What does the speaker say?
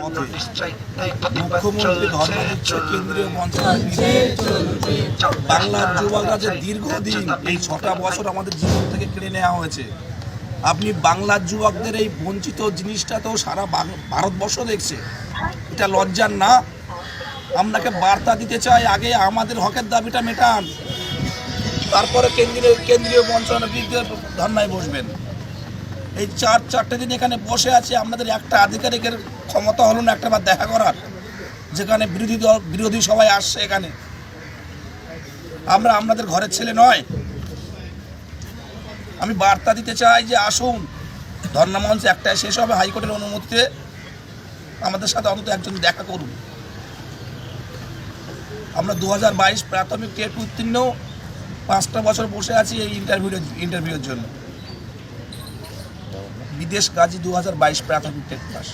মুখ্যমন্ত্রী ধর্ম দিচ্ছে কেন্দ্রীয় বাংলার যুবকরা যে দীর্ঘদিন এই ৬টা বছর আমাদের জীবন থেকে কেড়ে নেওয়া হয়েছে। আপনি বাংলার যুবকদের এই বঞ্চিত জিনিসটা তো সারা ভারতবর্ষ দেখছে, এটা লজ্জার না? আপনাকে বার্তা দিতে চাই, আগে আমাদের হকের দাবিটা মেটান, তারপরে কেন্দ্রীয় মন্ত্রণালয়ের বিরুদ্ধে ধর্নায় বসবেন। এই চারটে দিন এখানে বসে আছে, আপনাদের একটা আধিকারিকের ক্ষমতা হলো না একটা বার দেখা করার, যেখানে বিরোধী সবাই আসছে এখানে। আমরা আপনাদের ঘরের ছেলে নয়। আমি বার্তা দিতে চাই যে আসুন, ধর্না মঞ্চ একটাই শেষ হবে, হাইকোর্টের অনুমতিতে আমাদের সাথে অন্তত একজন দেখা করুন। আমরা 2022 প্রাথমিক টেট উত্তীর্ণ 5টা বছর বসে আছি এই ইন্টারভিউর জন্য। বিদেশ গাজী 2022 প্রাথমিক টেট পাস।